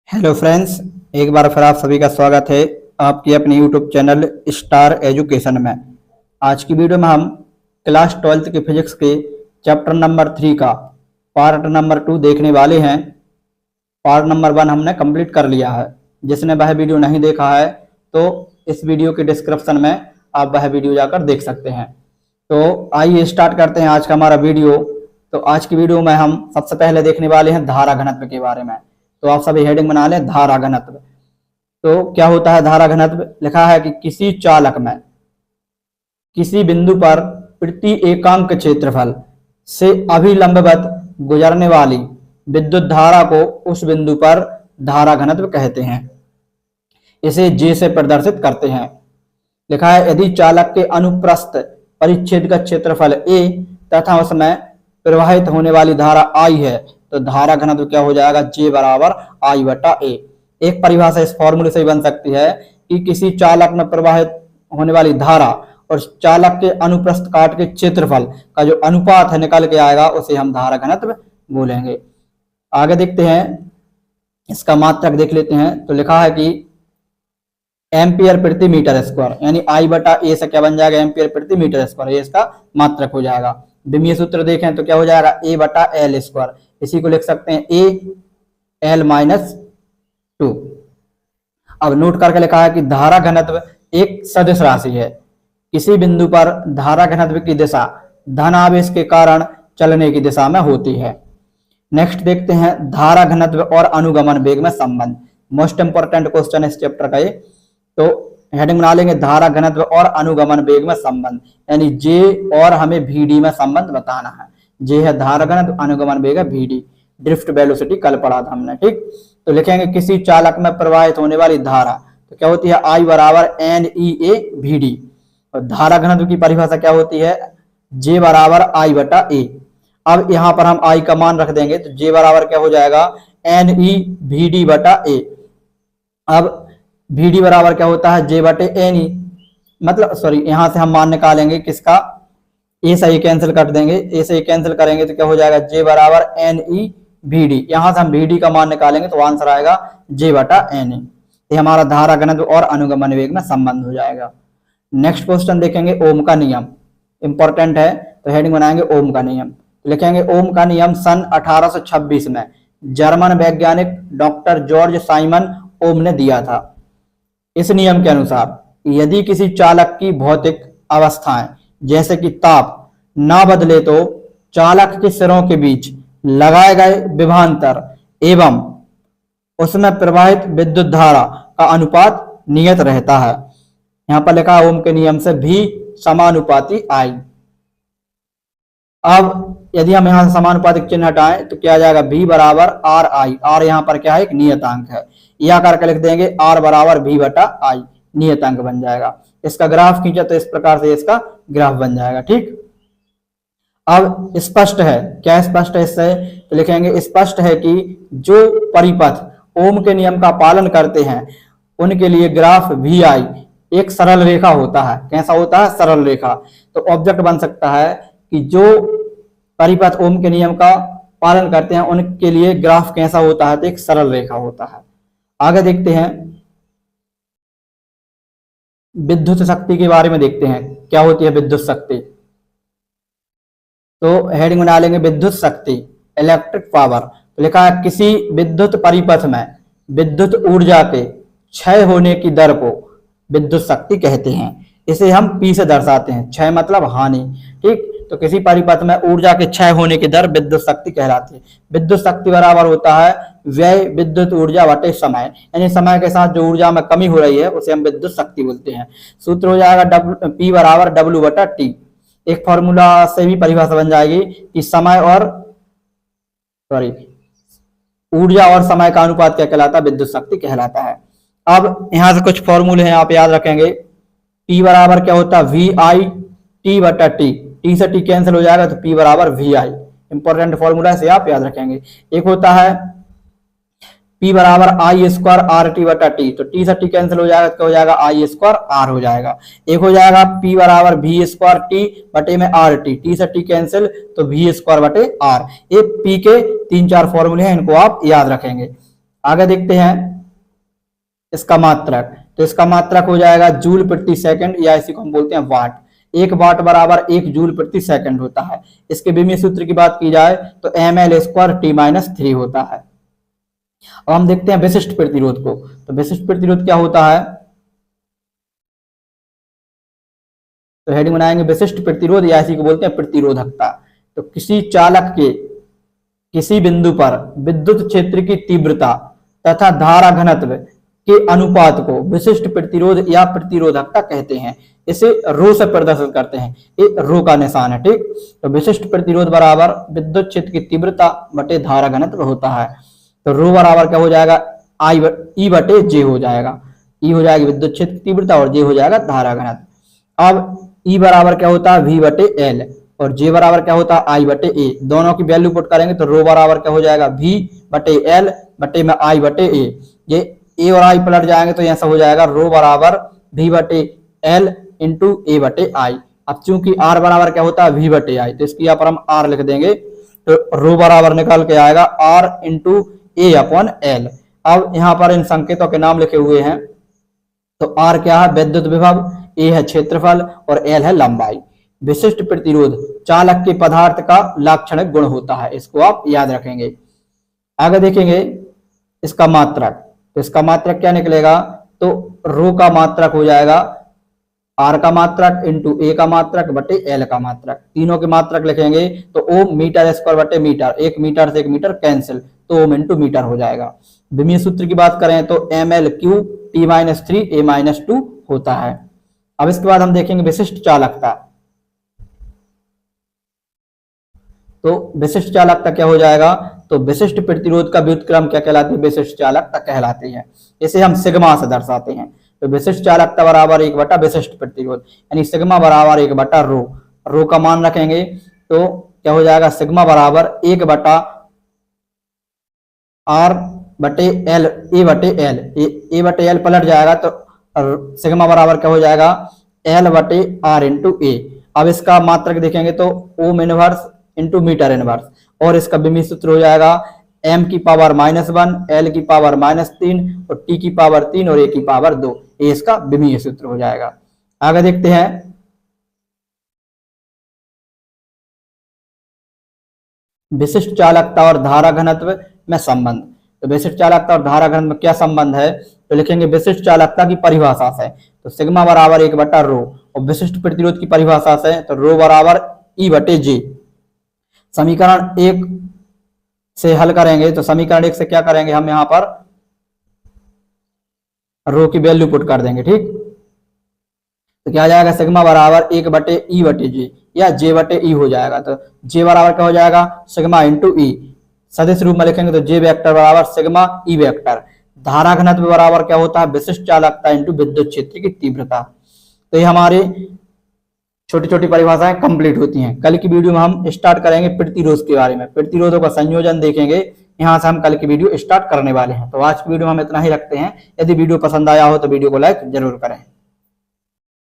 Hello friends, एक बार फिर आप सभी का स्वागत है आपकी अपनी यूट्यूब चैनल स्टार एजुकेशन में। आज की वीडियो में हम क्लास 12th की फिजिक्स के चैप्टर नंबर 3 का पार्ट नंबर 2 देखने वाले हैं। पार्ट नंबर 1 हमने कंप्लीट कर लिया है। जिसने वह वीडियो नहीं देखा है तो इस वीडियो के डिस्क्रिप्शन में आप वह वीडियो जाकर देख सकते हैं। तो आइए स्टार्ट करते हैं आज का हमारा वीडियो। तो आज की वीडियो में हम सबसे पहले देखने वाले हैं धारा घनत्व के बारे में। तो आप सभी हेडिंग बना लें, धारा घनत्व। तो क्या होता है धारा घनत्व? लिखा है कि किसी चालक में किसी बिंदु पर प्रति एकांक क्षेत्रफल से अभिलंबवत गुजरने वाली विद्युत धारा को उस बिंदु पर धारा घनत्व कहते हैं। इसे J से प्रदर्शित करते हैं। लिखा है यदि चालक के अनुप्रस्थ परिच्छेद का क्षेत्रफल A तथा उसमें प्रवाहित होने वाली धारा I है तो धारा घनत्व क्या हो जाएगा? J बराबर I बटा A। एक परिभाषा इस फॉर्मूले से बन सकती है कि किसी चालक में प्रवाहित होने वाली धारा और चालक के अनुप्रस्थ काट के क्षेत्रफल का जो अनुपात है निकल के आएगा उसे हम धारा घनत्व बोलेंगे। आगे देखते हैं, इसका मात्रक देख लेते हैं। तो लिखा है कि एम्पियर प्रति मीटर स्क्वायर, यानी I बटा A से क्या बन जाएगा? एम्पियर प्रति मीटर स्क्वायर। ये इसका मात्रक हो जाएगा। विमीय सूत्र देखें तो क्या हो जाएगा? A बटा L स्क्वायर। इसी को लिख सकते हैं A L माइनस 2। अब नोट करके लिखा है कि धारा घनत्व एक सदिश राशि है। किसी बिंदु पर धारा घनत्व की दिशा धन आवेश के कारण चलने की दिशा में होती है। नेक्स्ट देखते हैं धारा घनत्व और अनुगमन वेग में संबंध। मोस्ट इंपोर्टेंट क्वेश्चन इस चैप्टर का ये। तो हेडिंग बना लेंगे धारा घनत्व और अनुगमन वेग में संबंध, यानी J और हमें VD में संबंध बताना है। J है धारा घनत्व, अनुगमन वेग है VD। ड्रिफ्ट वेलोसिटी कल पढ़ा था हमने, ठीक। तो लिखेंगे किसी चालक में प्रवाहित होने वाली धारा तो क्या होती है? I बराबर NEA VD। और धारा घनत्व की परिभाषा क्या होती है? J बराबर I बटा A। अब यहाँ पर हम I का मान रख देंगे तो J बराबर क्या हो जाएगा? NE VD बटा A। अब VD बराबर क्या होता है? J बटे NE, मतलब सॉरी यहाँ से हम मान निकालेंगे किसका? A से ही कैंसिल कर देंगे। A से ही कैंसिल करेंगे तो क्या हो जाएगा? J बराबर NE VD। यहाँ से हम VD का मान निकालेंगे तो आंसर आएगा J बटा NE। ये हमारा धारा घनत्व और अनुगमन वेग में संबंध हो जाएगा। नेक्स्ट क्वेश्चन देखेंगे ओम का नियम। इंपॉर्टेंट है तो हेडिंग बनाएंगे ओम का नियम। लिखेंगे ओम का नियम सन 1826 में जर्मन वैज्ञानिक डॉक्टर जॉर्ज साइमन ओम ने दिया था। इस नियम के अनुसार यदि किसी चालक की भौतिक अवस्थाएं जैसे कि ताप ना बदले तो चालक के सिरों के बीच लगाए गए विभवांतर एवं उसमें प्रवाहित विद्युत धारा का अनुपात नियत रहता है। यहां पर लिखा ओम के नियम से भी समानुपाती I। अब यदि हम यहां से समानुपातिक चिन्ह हटाएं तो क्या आ जाएगा? V बराबर RI। R यहाँ पर क्या है? एक नियतांक है। यह करके लिख देंगे R बराबर V बटा I, नियतांक बन जाएगा। इसका ग्राफ खींचा तो इस प्रकार से इसका ग्राफ बन जाएगा, ठीक। अब स्पष्ट है, क्या स्पष्ट है इससे? तो लिखेंगे स्पष्ट है कि जो परिपथ ओम के नियम का पालन करते हैं उनके लिए ग्राफ VI एक सरल रेखा होता है। कैसा होता है? सरल रेखा। तो ऑब्जेक्ट बन सकता है कि जो परिपथ ओम के नियम का पालन करते हैं उनके लिए ग्राफ कैसा होता है? तो एक सरल रेखा होता है। आगे देखते हैं विद्युत शक्ति के बारे में देखते हैं क्या होती है विद्युत शक्ति। तो हेडिंग बना लेंगे विद्युत शक्ति, इलेक्ट्रिक पावर। तो लिखा है किसी विद्युत परिपथ में विद्युत ऊर्जा के क्षय होने की दर को विद्युत शक्ति कहते हैं। इसे हम P से दर्शाते हैं। क्षय मतलब हानि, ठीक। तो किसी परिपथ में ऊर्जा के क्षय होने की दर विद्युत शक्ति कहलाती है। विद्युत शक्ति बराबर होता है व्यय विद्युत ऊर्जा बटे समय, यानी समय के साथ जो ऊर्जा में कमी हो रही है उसे हम विद्युत शक्ति बोलते हैं। सूत्र हो जाएगा P बराबर W बटा T। एक फॉर्मूला से भी परिभाषा बन जाएगी कि समय और ऊर्जा और समय का अनुपात क्या कहलाता है? विद्युत शक्ति कहलाता है। अब यहां से कुछ फॉर्मूले हैं, आप याद रखेंगे। P बराबर क्या होता है? VI T बटा T। T से T कैंसिल हो जाएगा तो P बराबर VI। इंपॉर्टेंट फॉर्मूला से आप याद रखेंगे। एक होता है P बराबर I स्क्वायर RT बटा T। तो T से T कैंसिल हो जाएगा तो क्या हो जाएगा? I स्क्वायर R हो जाएगा। एक हो जाएगा P बराबर V स्क्वायर T बटे में RT। T से T कैंसिल तो V स्क्वायर बटे R। ये P के 3-4 फॉर्मूले हैं, इनको आप याद रखेंगे। आगे देखते हैं इसका मात्रक। तो इसका मात्रक हो जाएगा जूल प्रति सेकंड, या इसी को हम बोलते हैं वाट। 1 वाट बराबर 1 जूल प्रति सेकंड होता है। इसके विमीय सूत्र की बात की जाए तो ml²T-3 होता है। अब हम देखते हैं विशिष्ट प्रतिरोध को। तो विशिष्ट प्रतिरोध क्या होता है, तो हेडिंग बनाएंगे विशिष्ट प्रतिरोध, या इसी को बोलते हैं प्रतिरोधकता। तो किसी चालक के किसी बिंदु पर विद्युत क्षेत्र की तीव्रता तथा धारा घनत्व के अनुपात को विशिष्ट प्रतिरोध या प्रतिरोधकता कहते हैं। इसे रो से प्रदर्शित करते हैं, ये रो का निशान है, ठीक। तो विशिष्ट प्रतिरोध बराबर विद्युत क्षेत्र की तीव्रता बटे धारा घनत्व होता है। तो रो बराबर क्या हो जाएगा, ई बटे जे हो जाएगा। ई हो जाएगी विद्युत क्षेत्र की तीव्रता और जे हो जाएगा धारा घनत्व। अब ई बराबर क्या होता है, वी बटे एल, और जे बराबर क्या होता है, आई बटे ए। दोनों की वैल्यू पुट करेंगे तो रो बराबर क्या हो जाएगा, वी बटे एल बटे में आई बटे ए। ये ए और आई पलट जाएंगे तो ऐसा हो जाएगा रो बराबर वी बटे एल इंटू ए बटे आई। अब चूंकि आर बराबर क्या होता है, वी बटे आई, तो इसकी यहाँ पर हम आर लिख देंगे। तो रो बराबर निकल के आएगा R into A upon L. अब यहाँ पर इन संकेतों के नाम लिखे हुए हैं। तो आर क्या है, विद्युत विभव, ए है क्षेत्रफल और एल है लंबाई। विशिष्ट प्रतिरोध चालक के पदार्थ का लाक्षणिक गुण होता है, इसको आप याद रखेंगे। आगे देखेंगे इसका मात्रक। तो इसका मात्रक क्या निकलेगा, तो रो का मात्रक हो जाएगा आर का मात्रक इंटू ए का मात्रक बटे एल का मात्रक। तीनों के मात्रक लिखेंगे तो ओम मीटर स्क्वायर बटे मीटर, 1 मीटर से 1 मीटर कैंसिल, तो ओम इंटू मीटर हो जाएगा। विमीय सूत्र की बात करें तो ml³ T-3 A-2 होता है। अब इसके बाद हम देखेंगे विशिष्ट चालकता। तो विशिष्ट चालकता क्या हो जाएगा, तो विशिष्ट प्रतिरोध का व्युत्क्रम क्या कहलाती है, विशिष्ट चालकता कहलाती है। इसे हम सिग्मा से दर्शाते हैं। तो विशिष्ट चालकता बराबर 1 बटा विशिष्ट प्रतिरोध, यानी सिग्मा बराबर 1 बटा रो। रो का मान रखेंगे तो क्या हो जाएगा, सिग्मा बराबर 1 बटा आर बटे एल, ए बटे एल, ए बटे एल पलट जाएगा तो सिग्मा बराबर क्या हो जाएगा, एल बटे आर इंटू ए। अब इसका मात्रक देखेंगे तो ohm inverse into metre inverse, और इसका विमीय सूत्र हो जाएगा m की पावर -1, l की पावर -3 और t की पावर 3 और a की पावर 2। ये इसका विमीय सूत्र हो जाएगा। आगे देखते हैं विशिष्ट चालकता और धारा घनत्व में संबंध। तो विशिष्ट चालकता और धारा घनत्व में क्या संबंध है, तो लिखेंगे विशिष्ट चालकता की परिभाषा से तो सिग्मा बराबर 1 बटा रो, और विशिष्ट प्रतिरोध की परिभाषा से तो रो बराबर ई बटे जे। समीकरण 1 से हल करेंगे तो समीकरण 1 से क्या करेंगे, हम यहाँ पर रो की वैल्यू पुट कर देंगे, ठीक। तो क्या आ जाएगा, सिग्मा बराबर 1 बटे ई बटे जे, या जे बटे ई हो जाएगा। तो जे बराबर क्या हो जाएगा, सिग्मा इंटू ई। सदिश रूप में लिखेंगे तो जे वेक्टर बराबर सिग्मा ई वेक्टर। धारा घनत्व बराबर क्या होता है, विशिष्ट चालकता इंटू विद्युत क्षेत्र की तीव्रता। तो ये हमारे छोटी छोटी परिभाषाएं कंप्लीट होती हैं। कल की वीडियो में हम स्टार्ट करेंगे प्रतिरोध के बारे में, प्रतिरोधों का संयोजन देखेंगे। यहाँ से हम कल की वीडियो स्टार्ट करने वाले हैं। तो आज की वीडियो में हम इतना ही रखते हैं। यदि वीडियो पसंद आया हो तो वीडियो को लाइक जरूर करें।